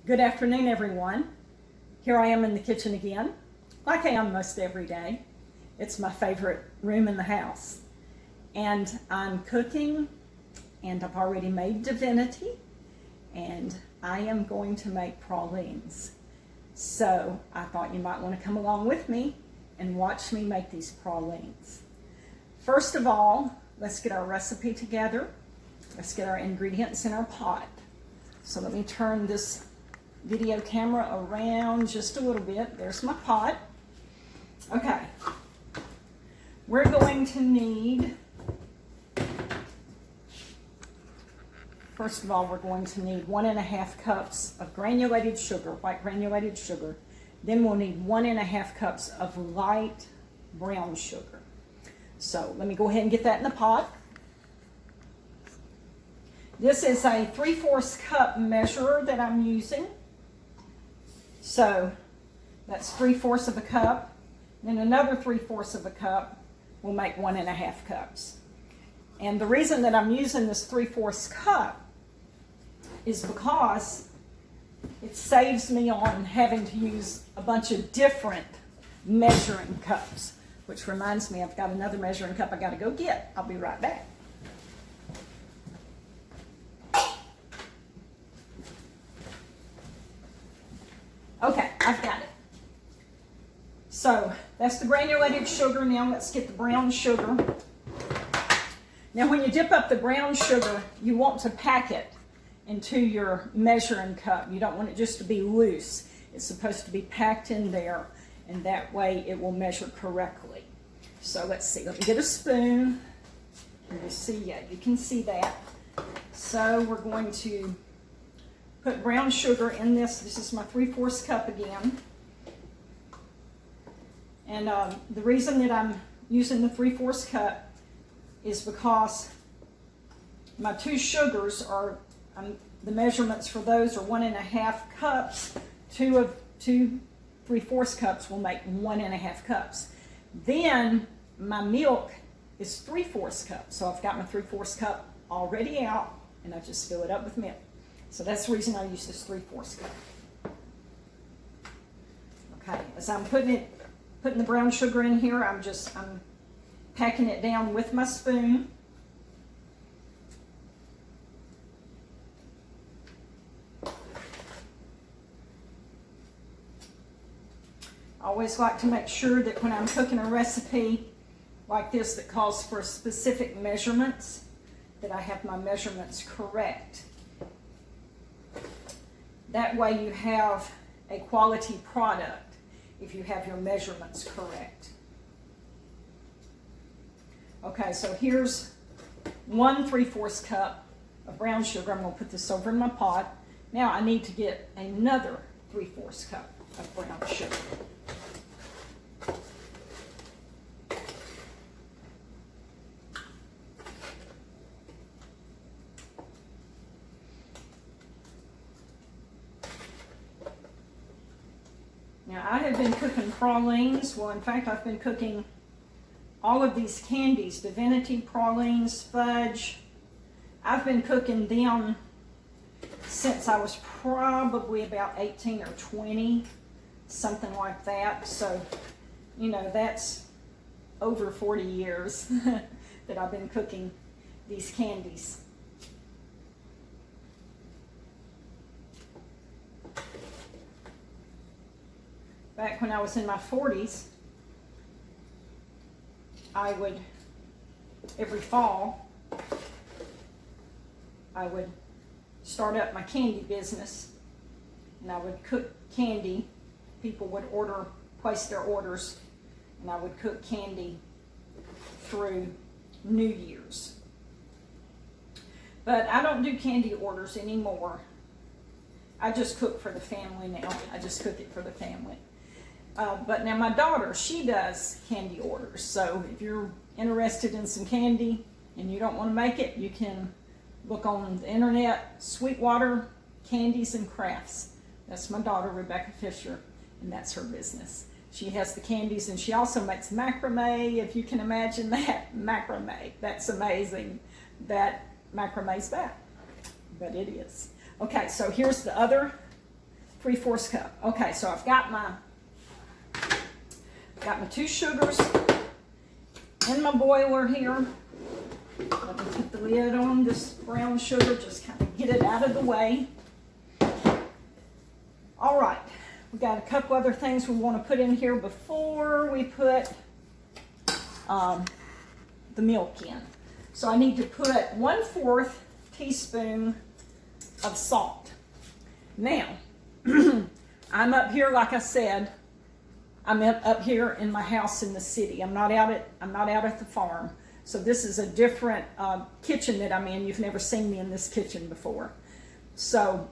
Good afternoon, everyone. Here I am in the kitchen again, like I am most every day. It's my favorite room in the house. And I'm cooking, and I've already made divinity, and I am going to make pralines. So I thought you might want to come along with me and watch me make these pralines. First of all, let's get our recipe together. Let's get our ingredients in our pot. So let me turn this video camera around just a little bit. There's my pot. Okay. We're going to need, first of all, we're going to need 1.5 cups of granulated sugar, white granulated sugar. Then we'll need 1.5 cups of light brown sugar. So let me go ahead and get that in the pot. This is a 3/4 cup measure that I'm using. So that's 3/4 of a cup. Then another 3/4 of a cup will make 1.5 cups. And the reason that I'm using this 3/4 cup is because it saves me on having to use a bunch of different measuring cups. Which reminds me, I've got another measuring cup I got to go get. I'll be right back. Okay, I've got it. So that's the granulated sugar. Now let's get the brown sugar. Now when you dip up the brown sugar, you want to pack it into your measuring cup. You don't want it just to be loose. It's supposed to be packed in there, and that way it will measure correctly. So let's see, let me get a spoon. You see, yeah, you can see that. So we're going to put brown sugar in this. This is my 3/4 cup again. And the reason that I'm using the 3/4 cup is because my two sugars are, the measurements for those are 1.5 cups. Two 3/4 cups will make 1.5 cups. Then my milk is 3/4 cups. So I've got my 3/4 cup already out, and I just fill it up with milk. So that's the reason I use this 3/4 cup. Okay, as I'm putting the brown sugar in here, I'm packing it down with my spoon. I always like to make sure that when I'm cooking a recipe like this that calls for specific measurements, that I have my measurements correct. That way you have a quality product if you have your measurements correct. Okay, so here's 1 3/4 cup of brown sugar. I'm going to put this over in my pot. Now I need to get another 3/4 cup of brown sugar. Now, I have been cooking pralines. Well, in fact, I've been cooking all of these candies, divinity, pralines, fudge. I've been cooking them since I was probably about 18 or 20, something like that. So, you know, that's over 40 years that I've been cooking these candies. Back when I was in my 40s, I would, every fall, I would start up my candy business, and I would cook candy. People would place their orders, and I would cook candy through New Year's. But I don't do candy orders anymore. I just cook for the family now. I just cook it for the family. But now my daughter, she does candy orders. So if you're interested in some candy and you don't want to make it, you can look on the internet, Sweetwater Candies and Crafts. That's my daughter, Rebecca Fisher, and that's her business. She has the candies, and she also makes macrame, if you can imagine that. Macrame. That's amazing that macrame's bad, but it is. Okay, so here's the other 3/4 cup. Okay, so I've got my 2 sugars in my boiler here. Let me put the lid on this brown sugar, just kind of get it out of the way. All right, we got a couple other things we want to put in here before we put the milk in. So I need to put 1/4 teaspoon of salt. Now, I'm up here, like I said, I'm up here in my house in the city. I'm not out at the farm. So this is a different kitchen that I'm in. You've never seen me in this kitchen before. So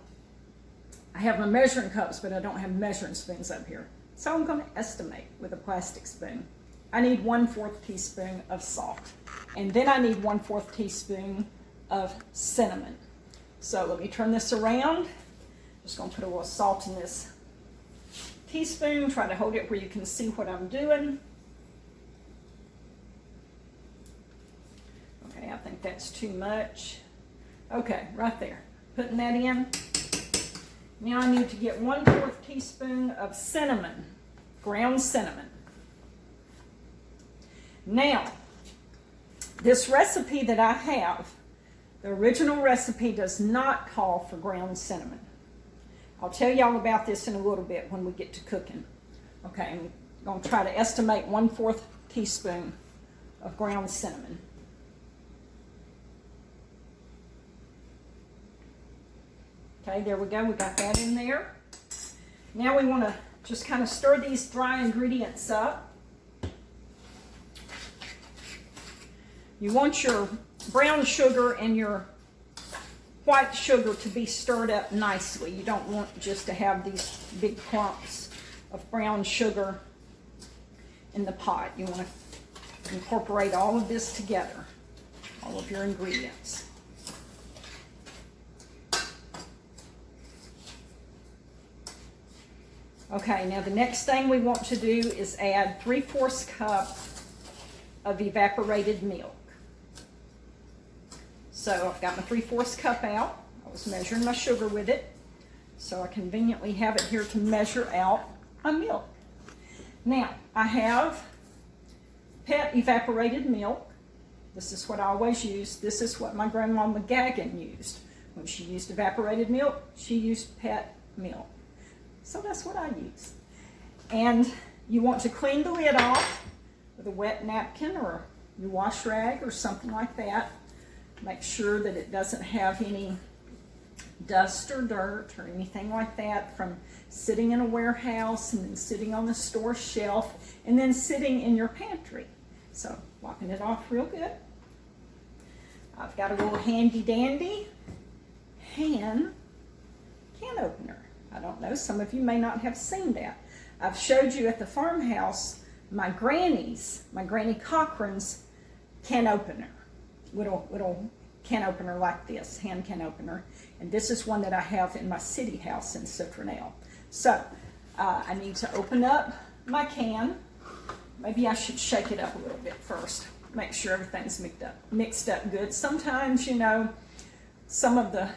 I have my measuring cups, but I don't have measuring spoons up here. So I'm going to estimate with a plastic spoon. I need 1/4 teaspoon of salt. And then I need 1/4 teaspoon of cinnamon. So let me turn this around. Just going to put a little salt in this teaspoon. Try to hold it where you can see what I'm doing. Okay, I think that's too much. Okay, right there. Putting that in. Now I need to get 1/4 teaspoon of cinnamon, ground cinnamon. Now, this recipe that I have, the original recipe does not call for ground cinnamon. I'll tell y'all about this in a little bit when we get to cooking. Okay, I'm going to try to estimate 1/4 teaspoon of ground cinnamon. Okay, there we go. We got that in there. Now we want to just kind of stir these dry ingredients up. You want your brown sugar and your white sugar to be stirred up nicely. You don't want just to have these big clumps of brown sugar in the pot. You want to incorporate all of this together, all of your ingredients. Okay, now the next thing we want to do is add 3/4 cup of evaporated milk. So I've got my 3/4 cup out. I was measuring my sugar with it. So I conveniently have it here to measure out my milk. Now, I have pet evaporated milk. This is what I always use. This is what my grandma McGagan used. When she used evaporated milk, she used pet milk. So that's what I use. And you want to clean the lid off with a wet napkin or your wash rag or something like that. Make sure that it doesn't have any dust or dirt or anything like that from sitting in a warehouse and then sitting on the store shelf and then sitting in your pantry. So wiping it off real good. I've got a little handy dandy can opener. I don't know, some of you may not have seen that. I've showed you at the farmhouse my Granny Cochran's can opener. Little can opener like this, hand can opener. And this is one that I have in my city house in Citronelle. So I need to open up my can. Maybe I should shake it up a little bit first. Make sure everything's mixed up good. Sometimes, you know, some of the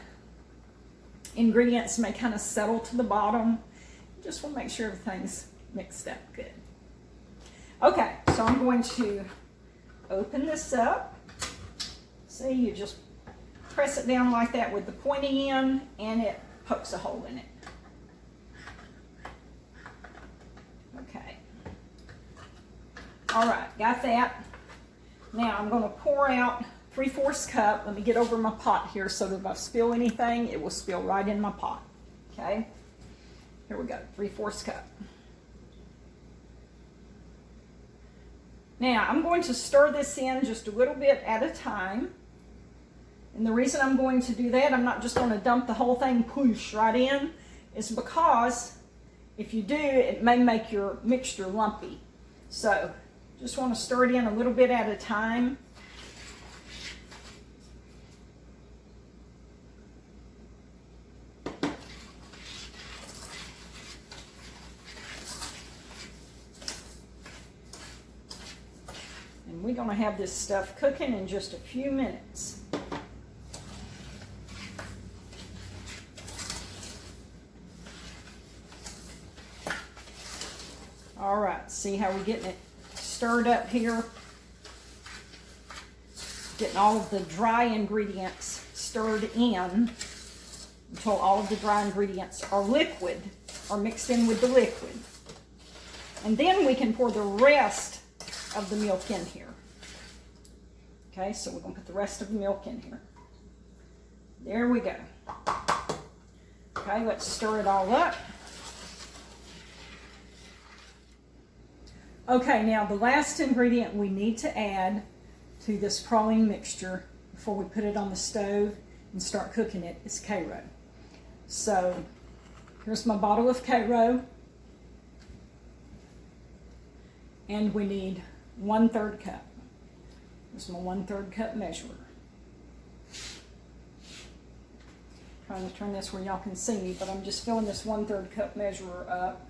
ingredients may kind of settle to the bottom. Just want to make sure everything's mixed up good. Okay, so I'm going to open this up. See, you just press it down like that with the pointy end and it pokes a hole in it. Okay. All right, got that. Now I'm going to pour out 3/4 cup. Let me get over my pot here so that if I spill anything, it will spill right in my pot. Okay, here we go, 3/4 cup. Now I'm going to stir this in just a little bit at a time. And the reason I'm going to do that, I'm not just going to dump the whole thing push right in, is because if you do, it may make your mixture lumpy. So just want to stir it in a little bit at a time. And we're going to have this stuff cooking in just a few minutes. All right, see how we're getting it stirred up here? Getting all of the dry ingredients stirred in until all of the dry ingredients are liquid, or mixed in with the liquid. And then we can pour the rest of the milk in here. Okay, so we're going to put the rest of the milk in here. There we go. Okay, let's stir it all up. Okay, now the last ingredient we need to add to this praline mixture before we put it on the stove and start cooking it is karo. So here's my bottle of karo, and we need 1/3 cup. Here's my 1/3 cup measurer. Trying to turn this where y'all can see me, but I'm just filling this 1/3 cup measurer up.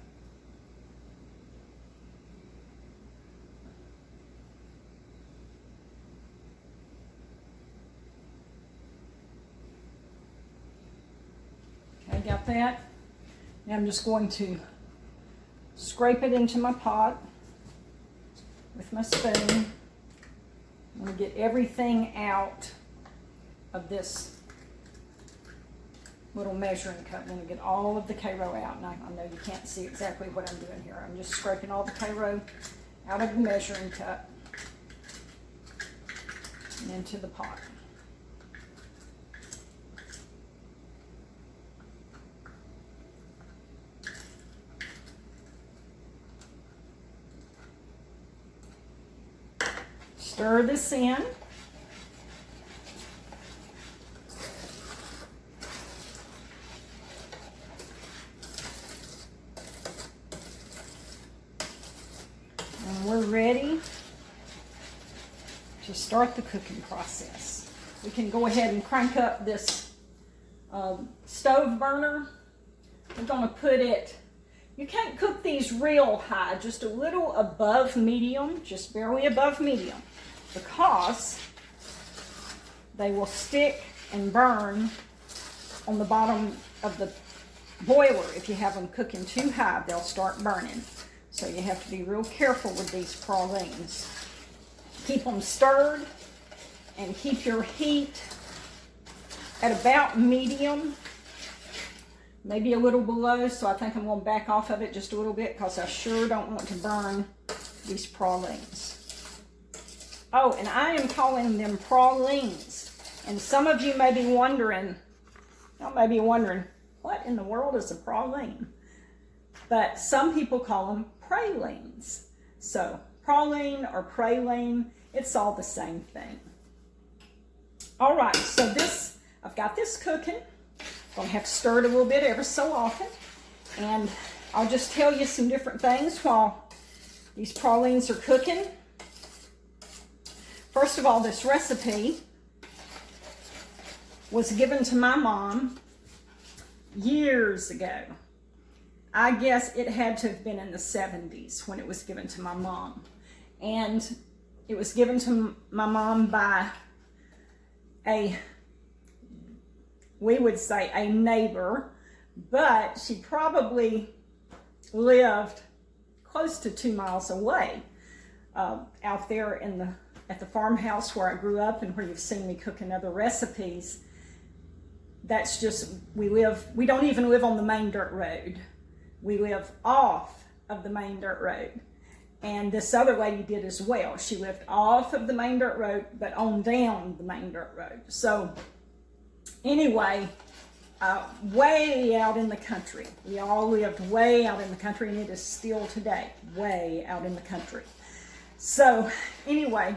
Okay, got that? Now I'm just going to scrape it into my pot with my spoon. I'm going to get everything out of this little measuring cup. I'm going to get all of the karo out. And I know you can't see exactly what I'm doing here. I'm just scraping all the karo out of the measuring cup and into the pot. Stir this in. And we're ready to start the cooking process. We can go ahead and crank up this stove burner. We're going to put it, you can't cook these real high, just a little above medium, just barely above medium, because they will stick and burn on the bottom of the boiler. If you have them cooking too high, they'll start burning. So you have to be real careful with these pralines. Keep them stirred and keep your heat at about medium, maybe a little below. So I think I'm going to back off of it just a little bit because I sure don't want to burn these pralines. Oh, and I am calling them pralines. And some of you may be wondering, what in the world is a praline? But some people call them pralines. So praline or praline, it's all the same thing. All right, so I've got this cooking. I'm gonna have to stir it a little bit every so often. And I'll just tell you some different things while these pralines are cooking. First of all, this recipe was given to my mom years ago. I guess it had to have been in the 70s when it was given to my mom. And it was given to my mom by we would say a neighbor, but she probably lived close to 2 miles away, out there at the farmhouse where I grew up and where you've seen me cooking other recipes. That's just, we don't even live on the main dirt road. We live off of the main dirt road. And this other lady did as well. She lived off of the main dirt road, but on down the main dirt road. So anyway, way out in the country. We all lived way out in the country, and it is still today, way out in the country. So anyway,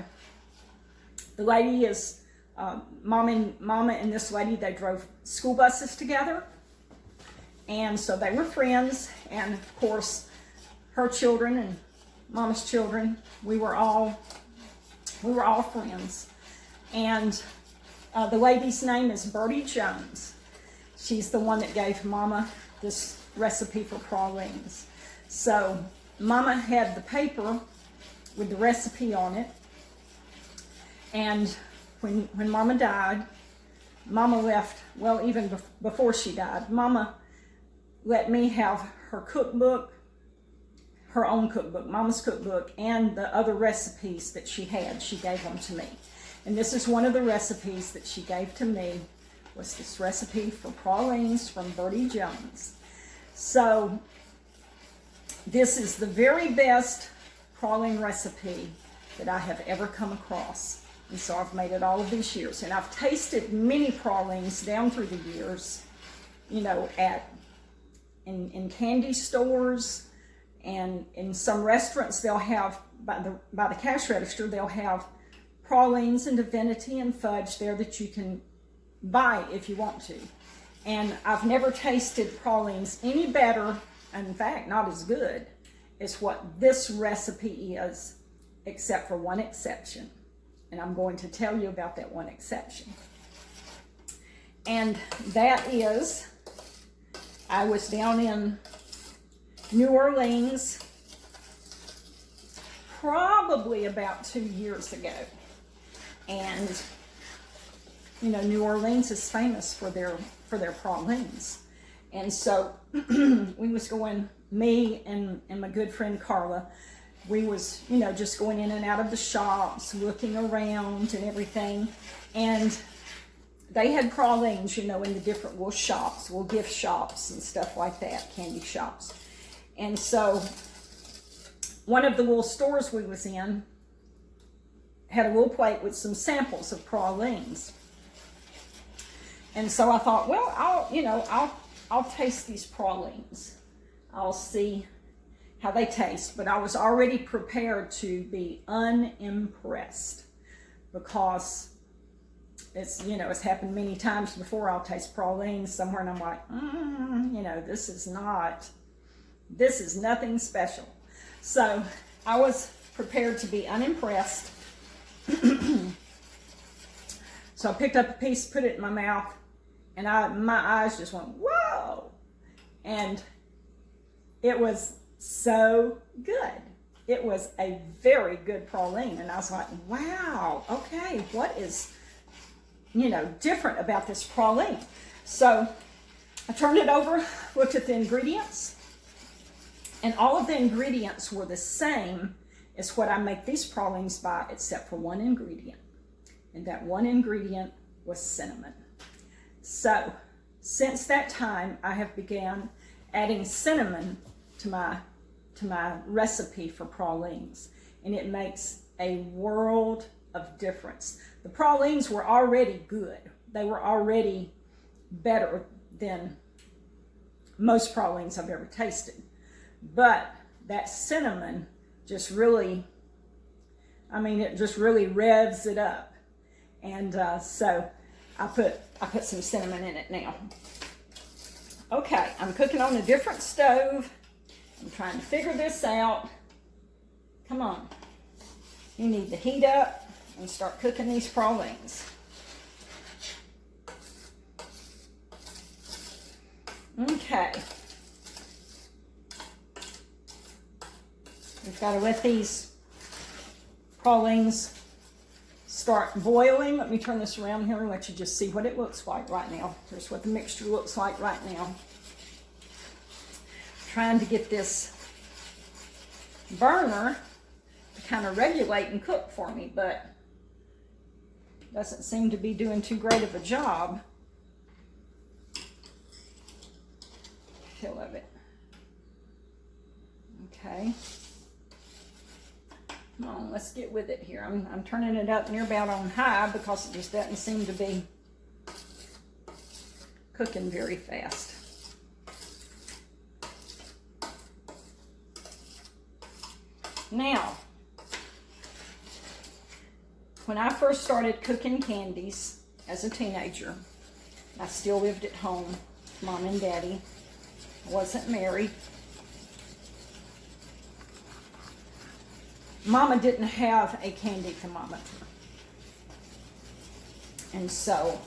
the lady is, Mama and this lady, they drove school buses together. And so they were friends, and of course, her children and Mama's children, we were all friends. And the lady's name is Bertie Jones. She's the one that gave Mama this recipe for pralines. So Mama had the paper with the recipe on it. And when Mama died, Mama left, well, even before she died, Mama let me have her cookbook, her own cookbook, Mama's cookbook, and the other recipes that she had. She gave them to me. And this is one of the recipes that she gave to me, was this recipe for pralines from Bertie Jones. So this is the very best praline recipe that I have ever come across. And so I've made it all of these years. And I've tasted many pralines down through the years, you know, in candy stores, and in some restaurants they'll have, by the cash register, they'll have pralines and divinity and fudge there that you can buy if you want to. And I've never tasted pralines any better, in fact, not as good as what this recipe is, except for one exception. And I'm going to tell you about that one exception. And that is, I was down in New Orleans probably about 2 years ago. And, you know, New Orleans is famous for their pralines. And so we was going, me and my good friend Carla, we was, you know, just going in and out of the shops, looking around and everything. And they had pralines, you know, in the different little shops, little gift shops and stuff like that, candy shops. And so one of the little stores we was in had a little plate with some samples of pralines. And so I thought, well, I'll taste these pralines. I'll see how they taste. But I was already prepared to be unimpressed, because it's, you know, it's happened many times before. I'll taste pralines somewhere and I'm like, you know, this is nothing special. So I was prepared to be unimpressed. So I picked up a piece, put it in my mouth, and my eyes just went, whoa! And it was so good. It was a very good praline. And I was like, wow, okay, what is, you know, different about this praline? So I turned it over, looked at the ingredients, and all of the ingredients were the same as what I make these pralines by, except for one ingredient. And that one ingredient was cinnamon. So since that time, I have began adding cinnamon to my recipe for pralines, and it makes a world of difference. The pralines were already good. They were already better than most pralines I've ever tasted. But that cinnamon just really, I mean, it just really revs it up. And so I put some cinnamon in it now. Okay, I'm cooking on a different stove. I'm trying to figure this out. Come on. You need to heat up and start cooking these pralines. Okay. We've got to let these pralines start boiling. Let me turn this around here and let you just see what it looks like right now. Here's what the mixture looks like right now. Trying to get this burner to kind of regulate and cook for me, but doesn't seem to be doing too great of a job. Feel of it. Okay. Come on, let's get with it here. I'm turning it up near about on high because it just doesn't seem to be cooking very fast. Now, when I first started cooking candies as a teenager, I still lived at home with Mom and Daddy. I wasn't married. Mama didn't have a candy thermometer. And so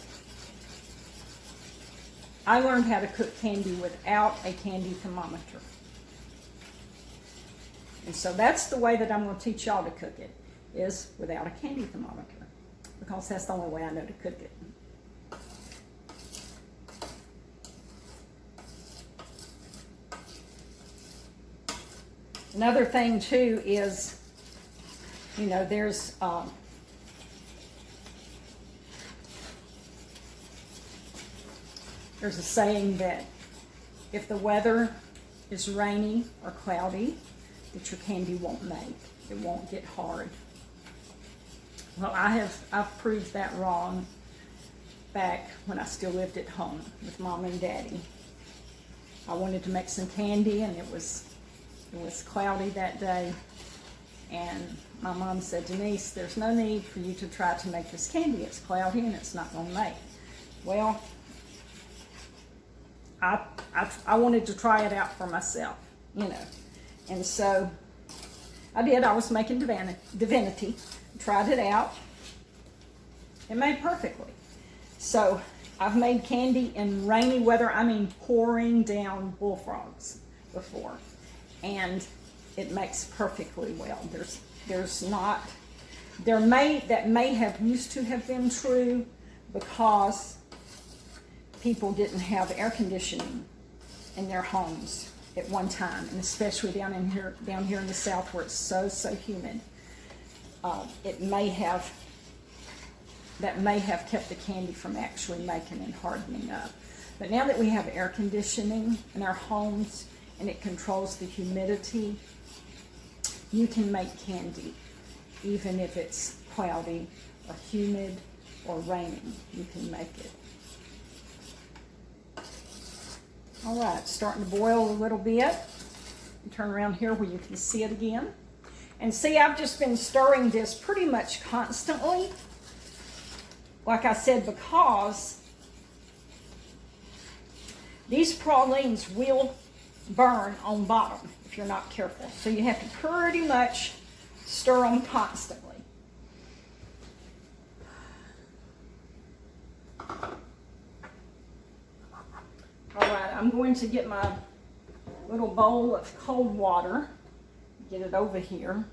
I learned how to cook candy without a candy thermometer. And so that's the way that I'm going to teach y'all to cook it, is without a candy thermometer, because that's the only way I know to cook it. Another thing too is, you know, there's a saying that if the weather is rainy or cloudy, that your candy won't make. It won't get hard. Well, I've proved that wrong back when I still lived at home with Mom and Daddy. I wanted to make some candy, and it was cloudy that day, and my mom said, Denise, there's no need for you to try to make this candy. It's cloudy and it's not going to make. Well, I wanted to try it out for myself, you know, and so I did. I was making divinity, tried it out. It made perfectly. So I've made candy in rainy weather, I mean pouring down bullfrogs before, and it makes perfectly well. That may have used to have been true because people didn't have air conditioning in their homes at one time, and especially down here in the South where it's so humid. That may have kept the candy from actually making and hardening up. But now that we have air conditioning in our homes and it controls the humidity, you can make candy even if it's cloudy or humid or raining. You can make it. All right, it's starting to boil a little bit. Turn around here where you can see it again. And see, I've just been stirring this pretty much constantly. Like I said, because these pralines will burn on bottom if you're not careful. So you have to pretty much stir them constantly. All right, I'm going to get my little bowl of cold water, get it over here,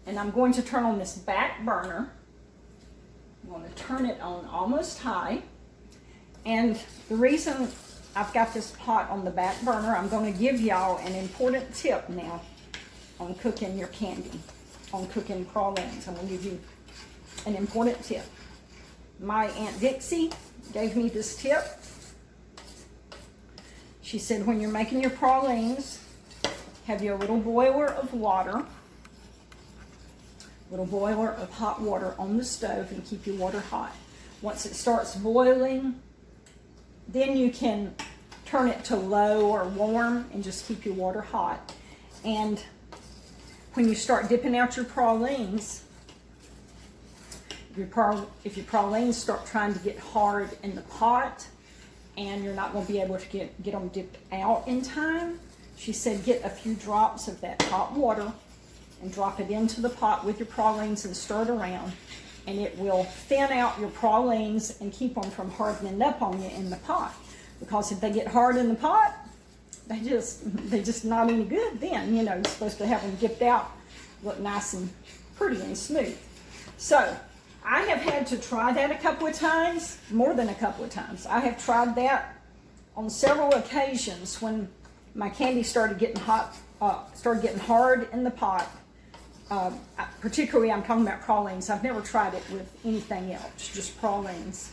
and I'm going to turn on this back burner. I'm going to turn it on almost high, and the reason I've got this pot on the back burner, I'm going to give y'all an important tip now on cooking your candy, on cooking pralines. I'm going to give you an important tip. My Aunt Dixie gave me this tip. She said when you're making your pralines, have your little boiler of water, little boiler of hot water on the stove, and keep your water hot. Once it starts boiling, then you can turn it to low or warm and just keep your water hot. And when you start dipping out your pralines, if your pralines start trying to get hard in the pot and you're not going to be able to get them dipped out in time, she said get a few drops of that hot water and drop it into the pot with your pralines and stir it around, and it will thin out your pralines and keep them from hardening up on you in the pot. Because if they get hard in the pot, they're just not any good then. You know, you're supposed to have them dipped out, look nice and pretty and smooth. So I have had to try that a couple of times, more than a couple of times. I have tried that on several occasions when my candy started getting hot, started getting hard in the pot. Particularly, I'm talking about pralines. I've never tried it with anything else, just pralines.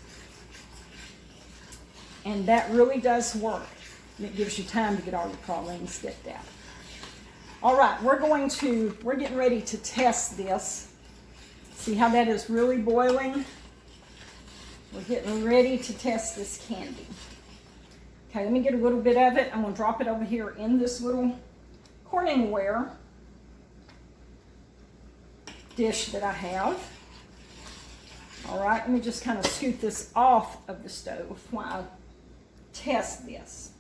And that really does work. And it gives you time to get all your pralines dipped out. All right, we're getting ready to test this. See how that is really boiling? We're getting ready to test this candy. Okay, let me get a little bit of it. I'm going to drop it over here in this little Corningware dish that I have. All right, let me just kind of scoot this off of the stove while I test this.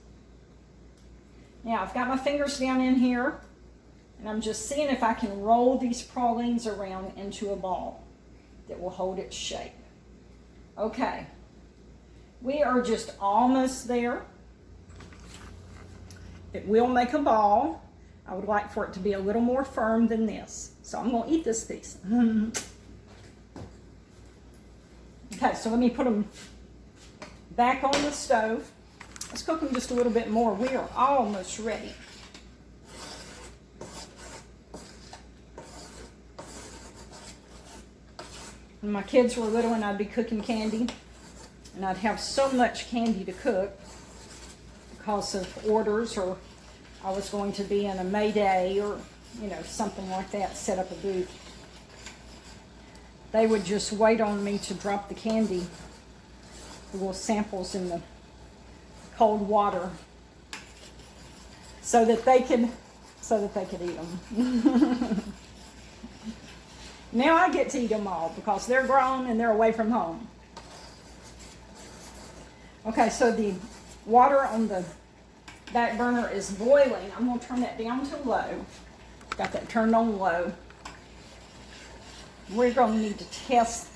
Now, I've got my fingers down in here, and I'm just seeing if I can roll these pralines around into a ball that will hold its shape. Okay, we are just almost there. It will make a ball. I would like for it to be a little more firm than this. So I'm going to eat this piece. Okay, so let me put them back on the stove. Let's cook them just a little bit more. We are almost ready. When my kids were little and I'd be cooking candy, and I'd have so much candy to cook because of orders, or I was going to be in a May Day or, you know, something like that, set up a booth. They would just wait on me to drop the candy, the little samples in the cold water, so that they could eat them. Now I get to eat them all because they're grown and they're away from home. Okay, so the water on the back burner is boiling. I'm going to turn that down to low. Got that turned on low. We're going to need to test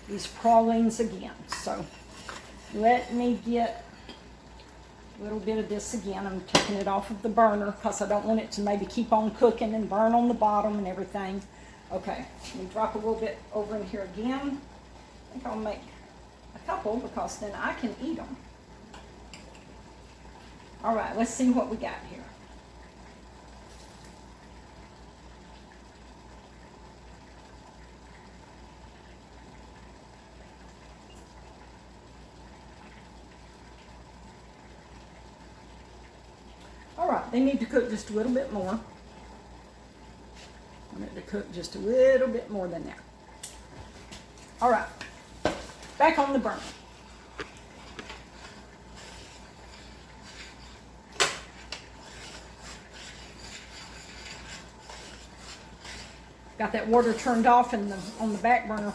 these pralines again. So let me get a little bit of this again. I'm taking it off of the burner because I don't want it to maybe keep on cooking and burn on the bottom and everything. Okay, let me drop a little bit over in here again. I think I'll make a couple because then I can eat them. All right, let's see what we got here. All right, they need to cook just a little bit more. I want it to cook just a little bit more than that. All right, back on the burner. Got that water turned off on the back burner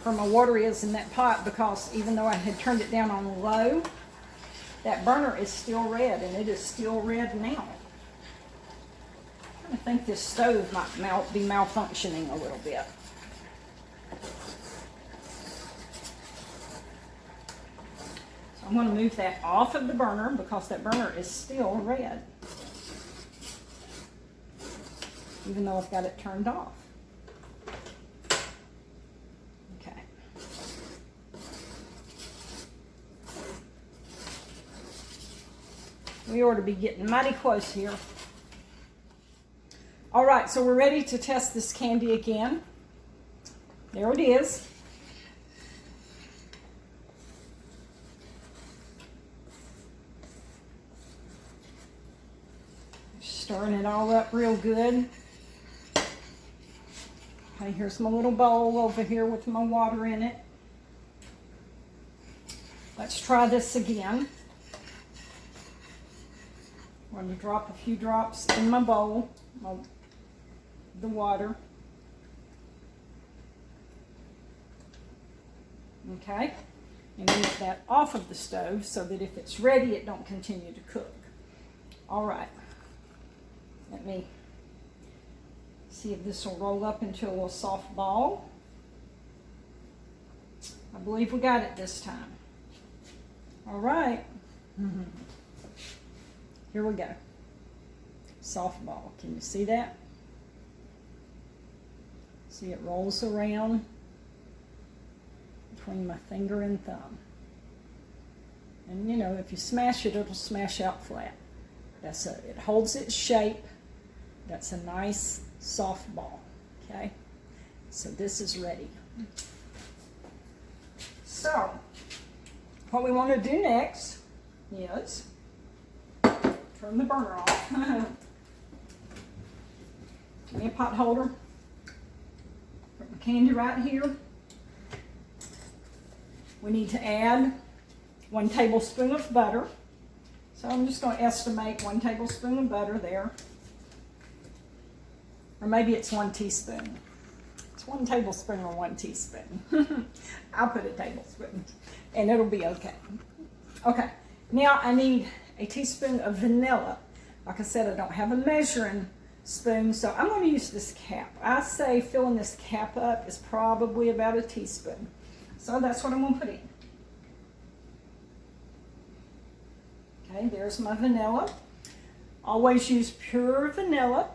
where my water is in that pot, because even though I had turned it down on low, that burner is still red, and it is still red now. I think this stove might be malfunctioning a little bit. So I'm going to move that off of the burner because that burner is still red, even though I've got it turned off. Okay. We ought to be getting mighty close here. All right, so we're ready to test this candy again. There it is. Stirring it all up real good. Okay, here's my little bowl over here with my water in it. Let's try this again. I'm going to drop a few drops in my bowl of the water. Okay, and move that off of the stove so that if it's ready, it don't continue to cook. All right, let me see if this will roll up into a little soft ball. I believe we got it this time. All right. Here we go. Soft ball. Can you see that? See, it rolls around between my finger and thumb. And you know, if you smash it, it'll smash out flat. It holds its shape. That's a nice soft ball. Okay? So this is ready. So, what we want to do next is turn the burner off. Give me a pot holder. Put my candy right here. We need to add 1 tablespoon of butter. So I'm just going to estimate 1 tablespoon of butter there. Or maybe it's 1 teaspoon. It's 1 tablespoon or 1 teaspoon. I'll put a tablespoon and it'll be okay. Okay, now I need a teaspoon of vanilla. Like I said, I don't have a measuring spoon, so I'm going to use this cap. I say filling this cap up is probably about a teaspoon. So that's what I'm going to put in. Okay, there's my vanilla. Always use pure vanilla.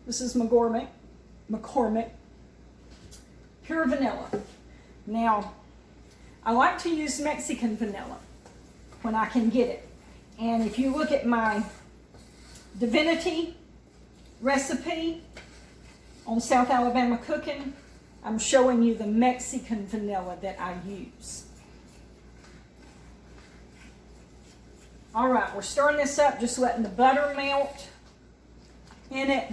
This is McCormick. Pure vanilla. Now, I like to use Mexican vanilla when I can get it. And if you look at my Divinity recipe on South Alabama Cooking, I'm showing you the Mexican vanilla that I use. All right, we're stirring this up, just letting the butter melt in it,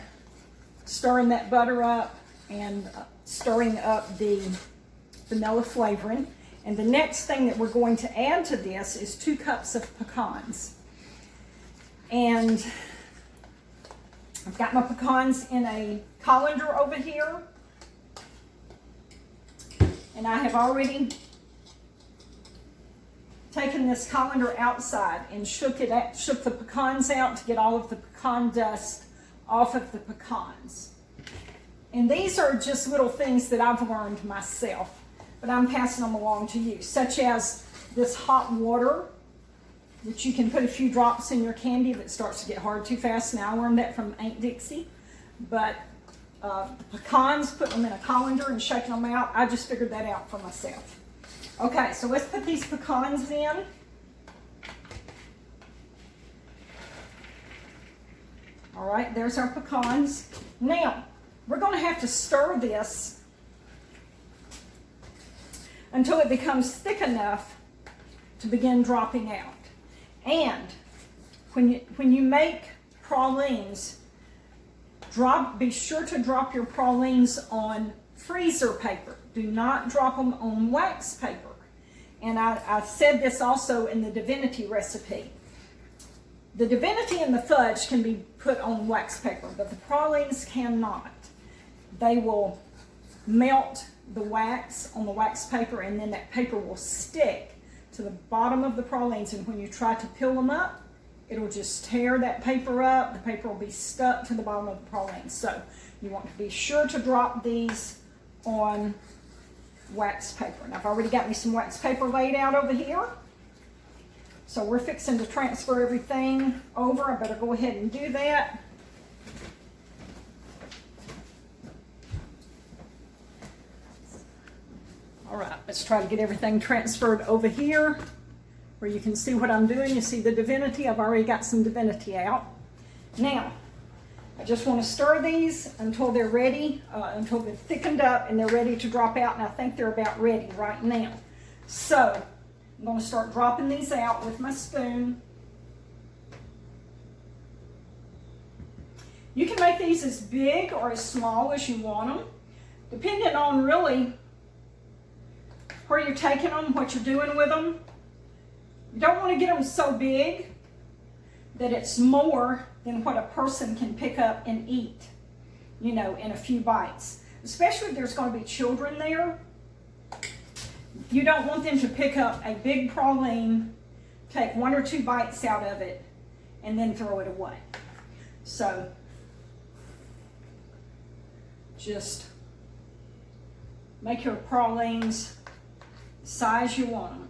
stirring that butter up and stirring up the vanilla flavoring. And the next thing that we're going to add to this is 2 cups of pecans. And I've got my pecans in a colander over here. And I have already taken this colander outside and shook the pecans out to get all of the pecan dust off of the pecans. And these are just little things that I've learned myself, but I'm passing them along to you, such as this hot water that you can put a few drops in your candy if it starts to get hard too fast. Now, I learned that from Aunt Dixie, but the pecans, putting them in a colander and shaking them out, I just figured that out for myself. Okay, so let's put these pecans in. All right, there's our pecans. Now, we're going to have to stir this until it becomes thick enough to begin dropping out. And when you make pralines, be sure to drop your pralines on freezer paper. Do not drop them on wax paper. And I said this also in the divinity recipe. The divinity and the fudge can be put on wax paper, but the pralines cannot. They will melt the wax on the wax paper, and then that paper will stick to the bottom of the pralines, and when you try to peel them up, it'll just tear that paper up. The paper will be stuck to the bottom of the pralines. So you want to be sure to drop these on wax paper. And I've already got me some wax paper laid out over here. So we're fixing to transfer everything over. I better go ahead and do that. All right, let's try to get everything transferred over here where you can see what I'm doing. You see the divinity? I've already got some divinity out. Now, I just want to stir these until they're ready, until they're thickened up and they're ready to drop out, and I think they're about ready right now. So, I'm going to start dropping these out with my spoon. You can make these as big or as small as you want them, depending on really where you're taking them, what you're doing with them. You don't want to get them so big that it's more than what a person can pick up and eat, you know, in a few bites. Especially if there's going to be children there. You don't want them to pick up a big praline, take 1 or 2 bites out of it, and then throw it away. So, just make your pralines the size you want them.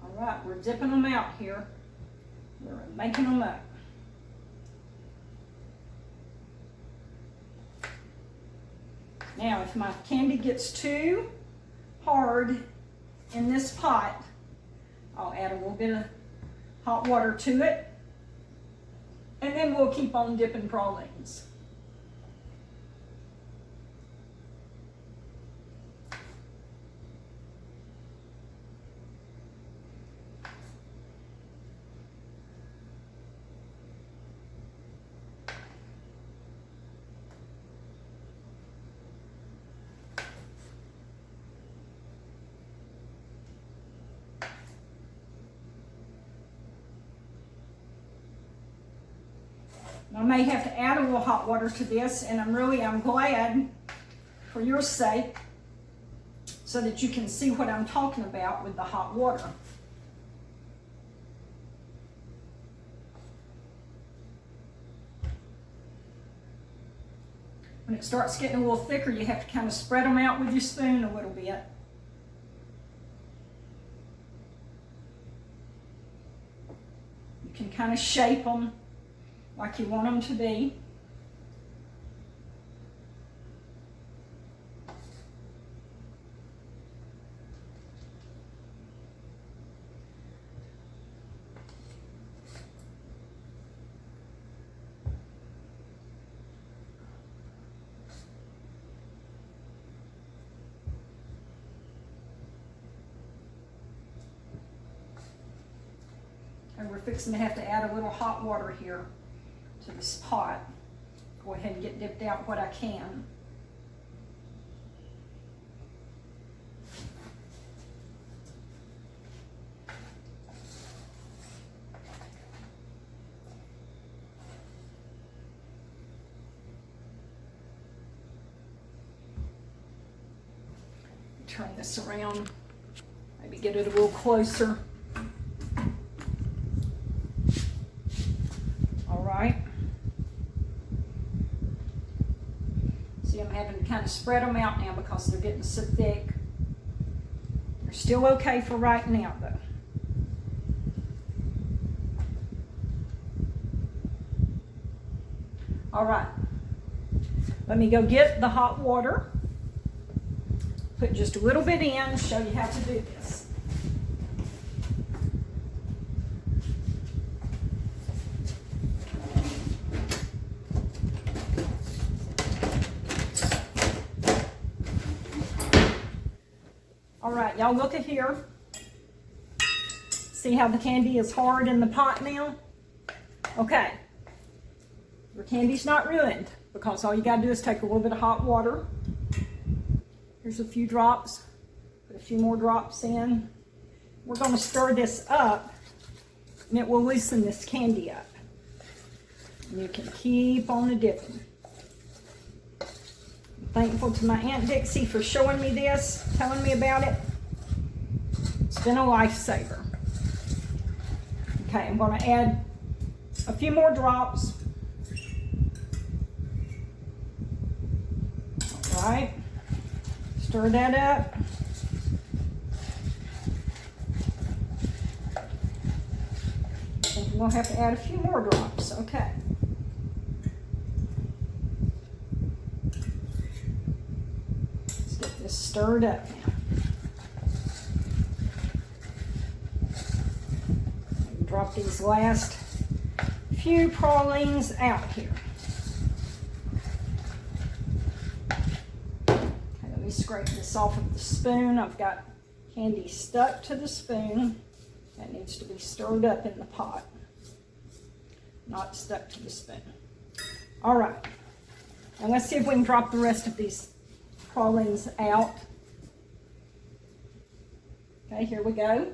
All right, we're dipping them out here. We're making them up. Now, if my candy gets too hard in this pot, I'll add a little bit of hot water to it, and then we'll keep on dipping pralines. I may have to add a little hot water to this, and I'm glad for your sake so that you can see what I'm talking about with the hot water. When it starts getting a little thicker, you have to kind of spread them out with your spoon a little bit. You can kind of shape them like you want them to be. we're fixing to have to add a little hot water here to this pot. Go ahead and get dipped out what I can. Turn this around, maybe get it a little closer. All right. See, I'm having to kind of spread them out now because they're getting so thick. They're still okay for right now, though. All right. Let me go get the hot water. Put just a little bit in, show you how to do this. All right, y'all look at here. See how the candy is hard in the pot now? Okay. Your candy's not ruined because all you gotta do is take a little bit of hot water. Here's a few drops, put a few more drops in. We're going to stir this up and it will loosen this candy up. And you can keep on dipping. I'm thankful to my Aunt Dixie for showing me this, telling me about it. It's been a lifesaver. Okay, I'm going to add a few more drops. All right. Stir that up. And we'll have to add a few more drops. Okay. Let's get this stirred up now. Drop these last few pralines out here. Scrape this off of the spoon. I've got candy stuck to the spoon. That needs to be stirred up in the pot, not stuck to the spoon. All right, and let's see if we can drop the rest of these pralines out. Okay, here we go.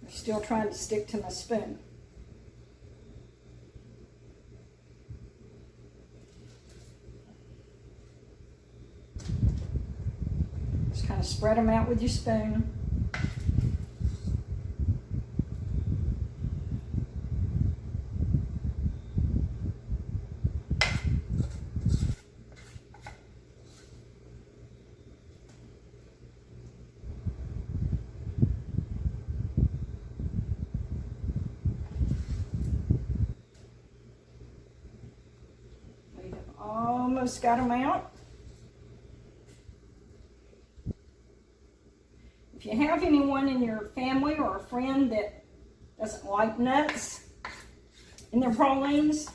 I'm still trying to stick to my spoon. Kind of spread them out with your spoon. We have almost got them out. If you have anyone in your family or a friend that doesn't like nuts in their pralines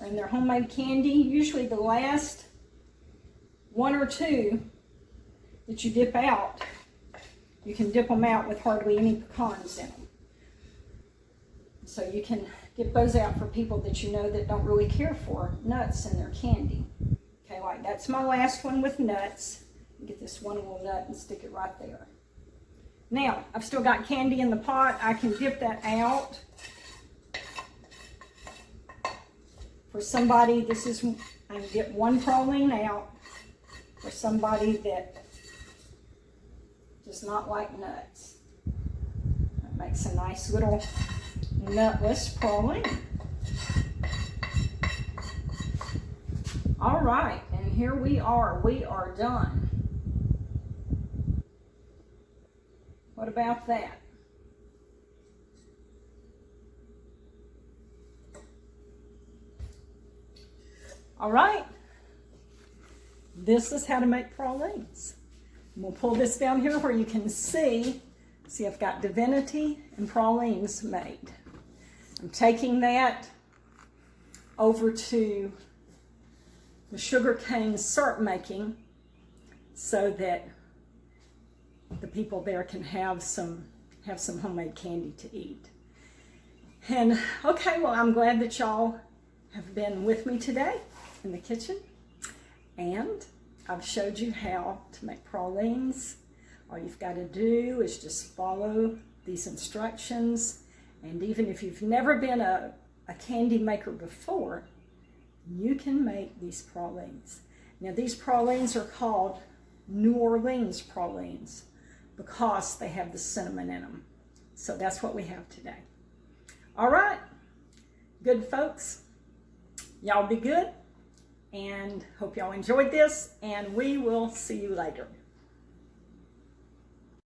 or in their homemade candy, usually the last one or two that you dip out, you can dip them out with hardly any pecans in them. So you can dip those out for people that you know that don't really care for nuts in their candy. Okay, like that's my last one with nuts. Get this one little nut and stick it right there. Now, I've still got candy in the pot. I can dip that out. For somebody, I can get one praline out. For somebody that does not like nuts. That makes a nice little nutless praline. All right, and here we are. We are done. What about that? All right. This is how to make pralines. We'll pull this down here where you can see I've got divinity and pralines made. I'm taking that over to the sugar cane syrup making so that the people there can have some homemade candy to eat. And okay, well, I'm glad that y'all have been with me today in the kitchen, and I've showed you how to make pralines. All you've got to do is just follow these instructions, and even if you've never been a candy maker before, you can make these pralines. Now, these pralines are called New Orleans Pralines because they have the cinnamon in them. So that's what we have today. All right, good folks, y'all be good, and hope y'all enjoyed this, and we will see you later.